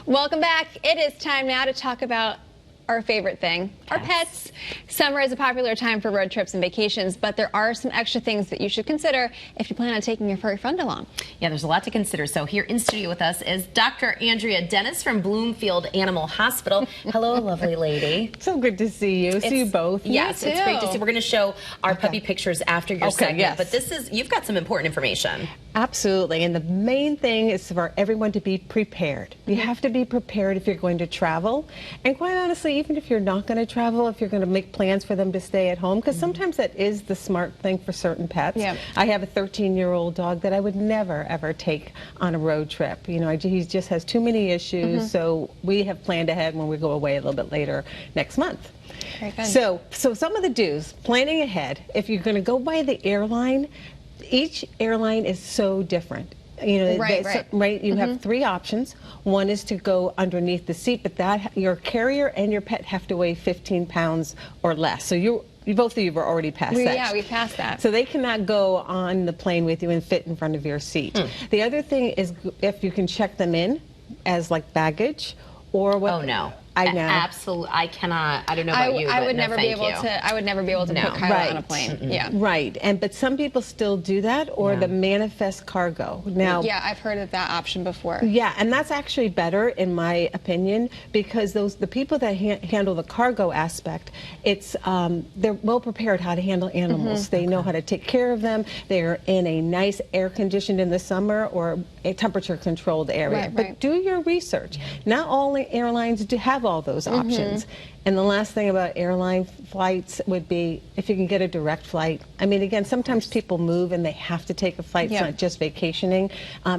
Welcome back. It is time now to talk about our favorite thing, our pets. Summer is a popular time for road trips and vacations, but there are some extra things that you should consider if you plan on taking your furry friend along. Yeah, there's a lot to consider. So here in studio with us is Dr. Andrea Dennis from Bloomfield Animal Hospital. Hello, lovely lady. So good to see you. See you both. Yes, it's great to see. We're going to show our puppy pictures after your segment, but you've got some important information. Absolutely, and the main thing is for everyone to be prepared. You have to be prepared if you're going to travel, and quite honestly, even if you're not going to travel, if you're going to make plans for them to stay at home, because sometimes that is the smart thing for certain pets. Yeah. I have a 13-year-old dog that I would never, ever take on a road trip. You know, he just has too many issues, so we have planned ahead when we go away a little bit later next month. Very good. So some of the do's, planning ahead. If you're going to go by the airline, each airline is so different. You know, right. You have three options. One is to go underneath the seat, but that your carrier and your pet have to weigh 15 pounds or less. So you both of you are already past that. Yeah, we passed that. So they cannot go on the plane with you and fit in front of your seat. The other thing is if you can check them in as like baggage or what. Oh no. I know. Absolutely, I cannot. I don't know about you, but I would never be able to put Kyla on a plane. Yeah. Right, but some people still do that, or the manifest cargo. Now, yeah, I've heard of that option before. Yeah, and that's actually better in my opinion because the people that handle the cargo aspect, they're well prepared how to handle animals. They know how to take care of them. They're in a nice air-conditioned in the summer or a temperature-controlled area. But do your research. Not all the airlines do have all those options. And the last thing about airline flights would be if you can get a direct flight. I mean, again, sometimes people move and they have to take a flight. It's not just vacationing.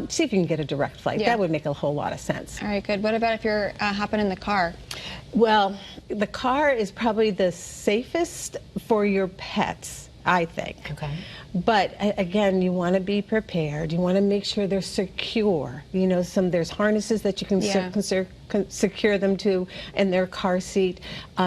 See if you can get a direct flight. That would make a whole lot of sense. All right, good. What about if you're hopping in the car? Well, the car is probably the safest for your pets, I think. Okay. But again, you want to be prepared. You want to make sure they're secure. You know, there's harnesses that you can secure them to in their car seat.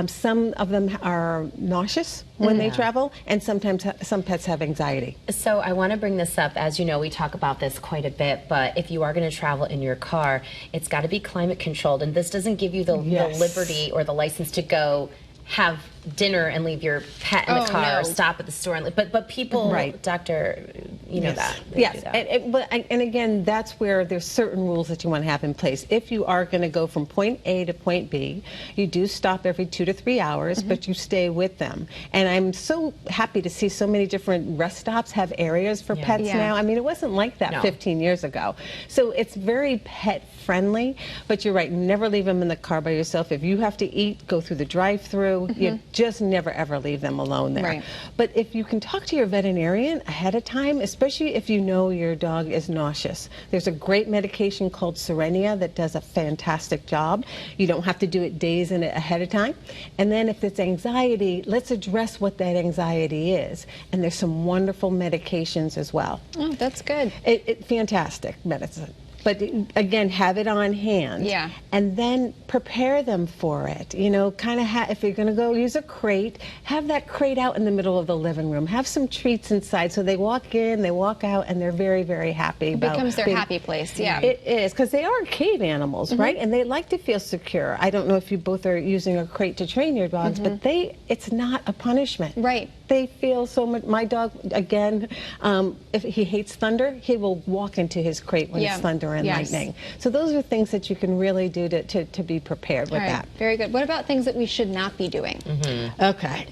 Some of them are nauseous when they travel, and sometimes some pets have anxiety. So I want to bring this up. As you know, we talk about this quite a bit, but if you are going to travel in your car, it's got to be climate controlled, and this doesn't give you the liberty or the license to go have dinner and leave your pet in the car or stop at the store. But people, doctor, you know that. Yes, and again, that's where there's certain rules that you want to have in place. If you are going to go from point A to point B, you do stop every 2 to 3 hours, but you stay with them. And I'm so happy to see so many different rest stops have areas for pets now. I mean, it wasn't like that 15 years ago. So it's very pet friendly, but you're right, never leave them in the car by yourself. If you have to eat, go through the drive-through. You just never ever leave them alone there. But if you can talk to your veterinarian ahead of time, especially if you know your dog is nauseous, there's a great medication called Serenia that does a fantastic job. You don't have to do it days ahead of time. And then if it's anxiety, let's address what that anxiety is. And there's some wonderful medications as well. Oh, that's good. Fantastic medicine. But again, have it on hand. Yeah. And then prepare them for it. You know, kind of if you're going to go use a crate, have that crate out in the middle of the living room. Have some treats inside so they walk in, they walk out, and they're very, very happy. It becomes their happy place, It is, because they are cave animals, right? And they like to feel secure. I don't know if you both are using a crate to train your dogs, but it's not a punishment. Right. They feel so much. My dog, again, if he hates thunder, he will walk into his crate when it's thunder and lightning. So those are things that you can really do to be prepared with that. Very good. What about things that we should not be doing? Okay.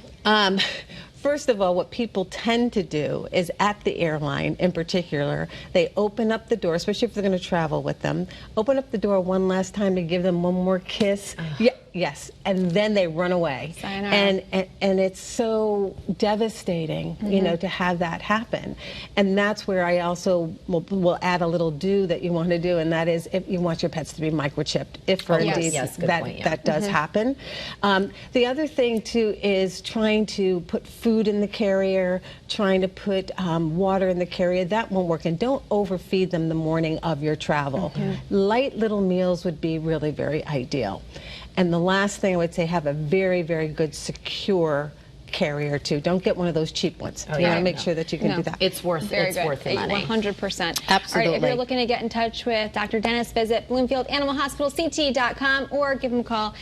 First of all, what people tend to do is at the airline in particular, they open up the door, especially if they're going to travel with them, open up the door one last time to give them one more kiss. Yes, and then they run away. And it's so devastating, you know, to have that happen. And that's where I also will add a little do that you want to do, and that is if you want your pets to be microchipped, if for indeed that does happen. The other thing too is trying to put food in the carrier, trying to put water in the carrier. That won't work, and don't overfeed them the morning of your travel. Light little meals would be really very ideal. And the last thing I would say, have a very, very good secure carrier too. Don't get one of those cheap ones. Oh, You yeah, want to make no. sure that you can No. do that. It's worth Very good. the money. 100%. Absolutely. All right, if you're looking to get in touch with Dr. Dennis, visit Bloomfield Animal Hospital CT.com or give them a call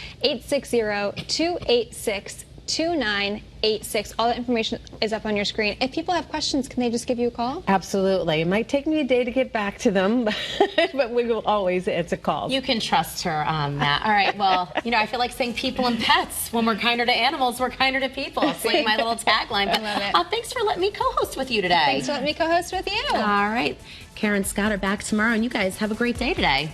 860-286-2986. All that information is up on your screen. If people have questions, can they just give you a call? Absolutely. It might take me a day to get back to them, but we will always answer calls. You can trust her on that. All right, well, I feel like saying people and pets. When we're kinder to animals, we're kinder to people. It's like my little tagline. But love it. Thanks for letting me co-host with you today. Thanks for letting me co-host with you. All right. Karen Scott are back tomorrow, and you guys have a great day today.